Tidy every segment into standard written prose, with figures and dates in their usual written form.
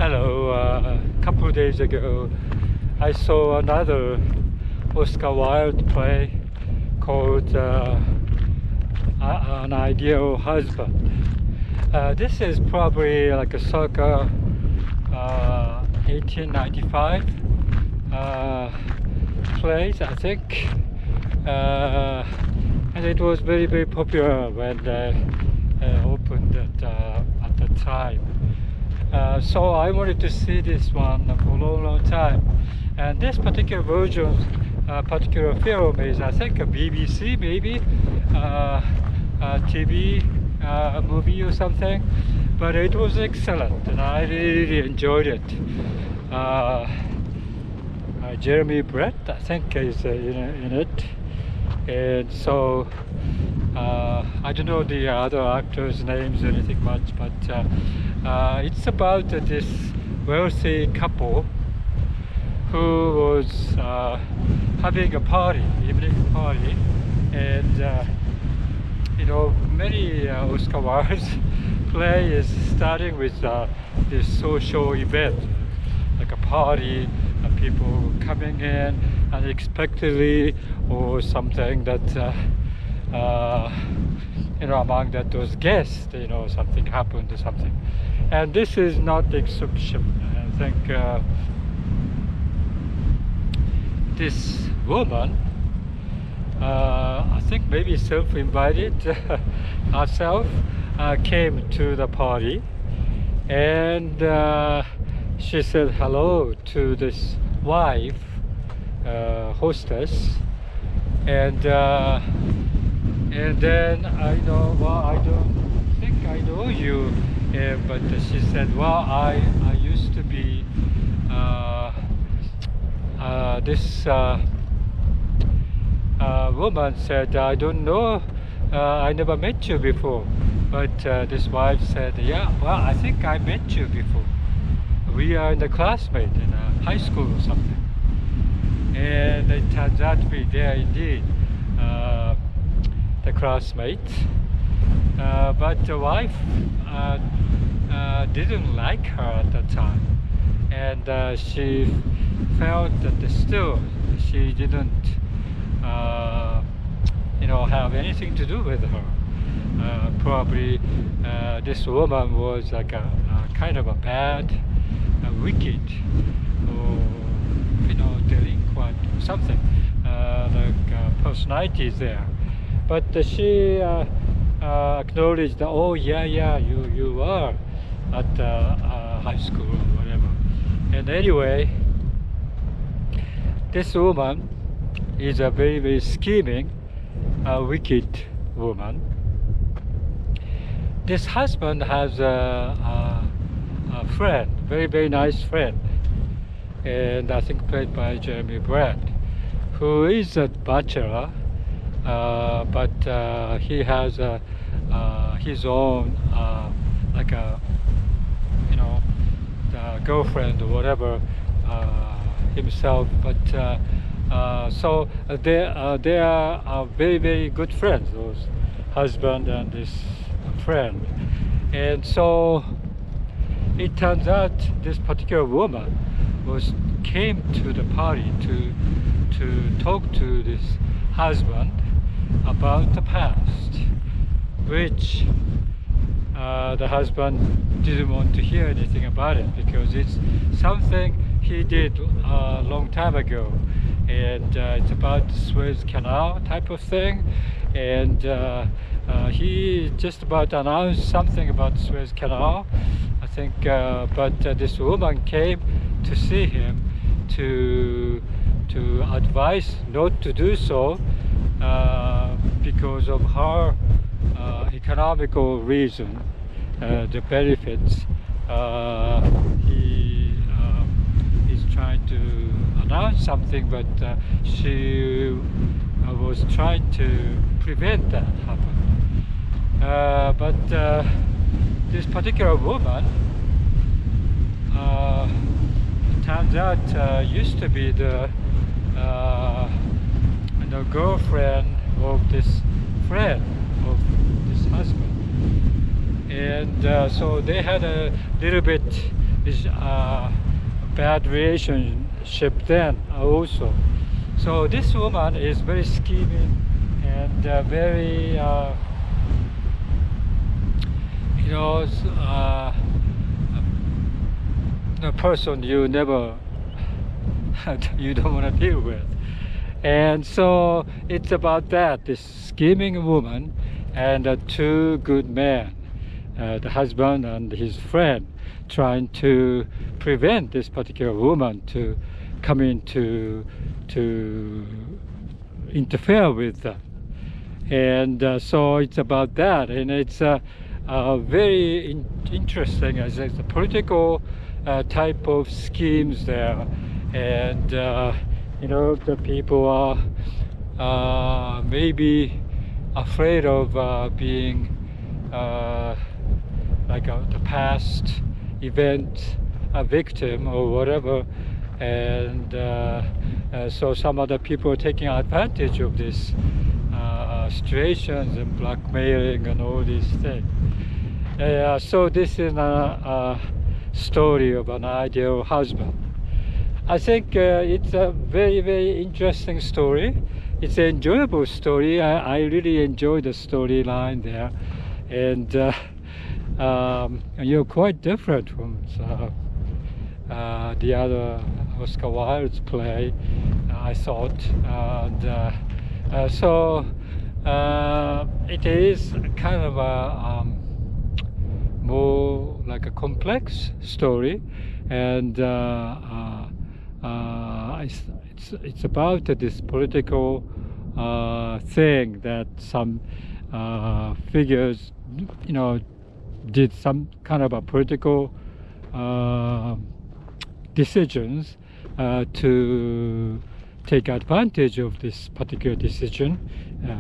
Hello, a couple of days ago I saw another Oscar Wilde play called An Ideal Husband. This is probably like a circa 1895 place, I think, and it was very, very popular when they opened it at the time. So I wanted to see this one for a long, long time. And this particular version, particular film is, I think, a BBC maybe, TV movie or something. But it was excellent, and I really enjoyed it. Jeremy Brett, I think, is in it. And so I don't know the other actors' names or anything much, but it's about this wealthy couple who was having a party, evening party, and many Oscar Wilde's play is starting with this social event, like a party, people coming in unexpectedly, or something that among those guests, something happened or something. And this is not the exception. I think this woman, I think maybe self-invited herself, came to the party, and she said hello to this wife, hostess, and then I don't think I know you, but she said, well, I used to be this woman said, I don't know, I never met you before, but this wife said, yeah, well, I think I met you before. We are in the classmate in high school or something. And it turns out to be there indeed, the classmate. But the wife didn't like her at the time, and she felt that still she didn't have anything to do with her. Probably this woman was like a kind of a bad, wicked, or delinquent, something like personalities there. But she acknowledged that, oh yeah, you are at high school or whatever. And anyway, this woman is a very, very scheming, wicked woman. This husband has a friend, very, very nice friend, and I think played by Jeremy Brett, who is a bachelor, but he has his own like a girlfriend or whatever himself. But so they are very, very good friends, those husband and this friend. And so it turns out this particular woman came to the party to talk to this husband about the past, which the husband didn't want to hear anything about it, because it's something he did a long time ago, and it's about the Suez Canal type of thing, and he just about announced something about the Suez Canal, I think, but this woman came to see him to advise not to do so, because of her economical reason, the benefits. He is trying to announce something, but she was trying to prevent that happening. But this particular woman, turns out, used to be the girlfriend of this friend of this husband, and so they had a little bit this bad relationship then also. So this woman is very scheming and very you know, a person you never you don't want to deal with. And so it's about that, this scheming woman and two good men, the husband and his friend, trying to prevent this particular woman to come in to interfere with them. And so it's about that, and it's very interesting as it's a political type of schemes there. And you know, the people are maybe afraid of being like the past event a victim or whatever. And so some other people are taking advantage of this situations and blackmailing and all these things. So this is a story of an ideal husband. I think it's a very, very interesting story. It's an enjoyable story. I really enjoy the storyline there. And you're quite different from the other Oscar Wilde's play, I thought. And so it is kind of a more like a complex story, and it's about this political thing that some figures, you know, did some kind of a political decisions to take advantage of this particular decision,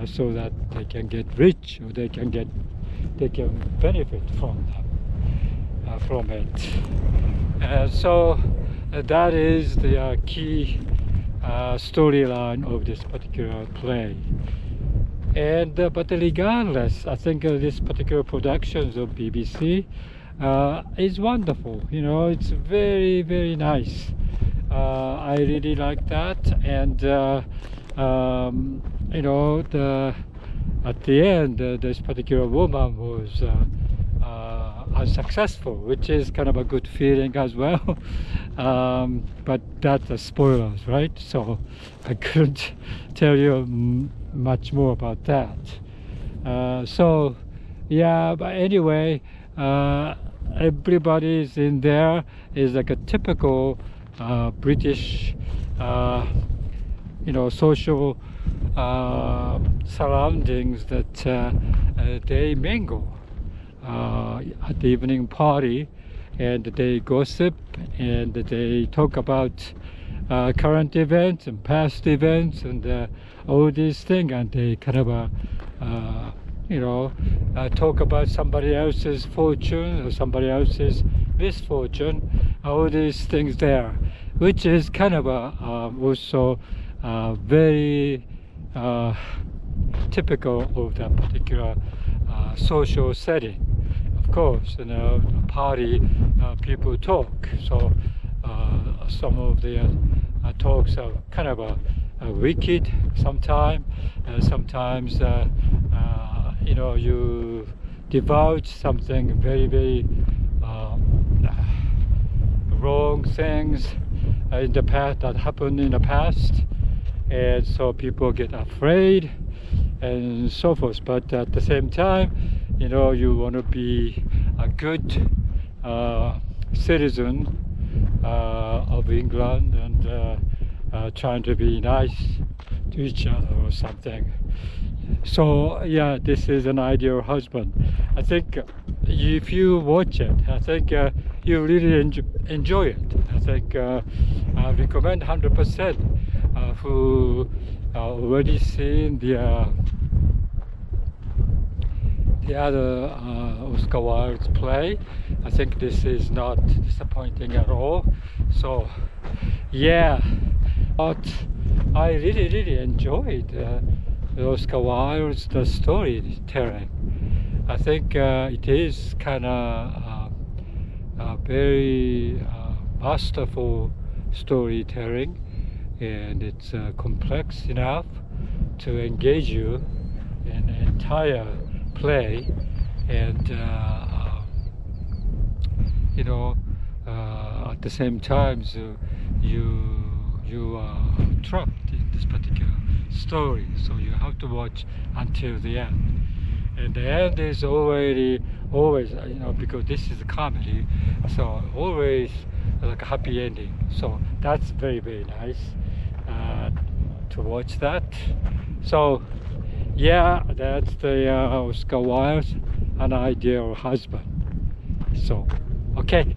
so that they can get rich, or they can benefit from them, from it. So that is the key storyline of this particular play. And but regardless, I think this particular productions of BBC is wonderful. You know, it's very, very nice. I really like that. And you know, at the end, this particular woman was unsuccessful, which is kind of a good feeling as well. But that's a spoilers, right? So I couldn't tell you much more about that. So yeah, but anyway, everybody's in there is like a typical British, you know, social surroundings that they mingle at the evening party, and they gossip and they talk about current events and past events and all these things, and they kind of you know, talk about somebody else's fortune or somebody else's misfortune, all these things there, which is kind of also very typical of that particular social setting. Of course, you know, party people talk, so some of the talks are kind of wicked sometimes. Sometimes you know, you divulge something very, very wrong things in the past that happened in the past, and so people get afraid and so forth. But at the same time, you know, you want to be a good citizen of England, and trying to be nice to each other or something. So yeah, this is an ideal husband. I think if you watch it, I think you really enjoy it. I think I recommend 100% who already seen the other Oscar Wilde's play. I think this is not disappointing at all. So yeah, but I really, really enjoyed Oscar Wilde's storytelling. I think it is kind of very masterful storytelling, and it's complex enough to engage you in the entire play, and you know, at the same time, so you are trapped in this particular story, so you have to watch until the end. And the end is always, because this is a comedy, so always like a happy ending. So that's very, very nice to watch that. So yeah, that's the Oscar Wilde, An Ideal Husband. So okay.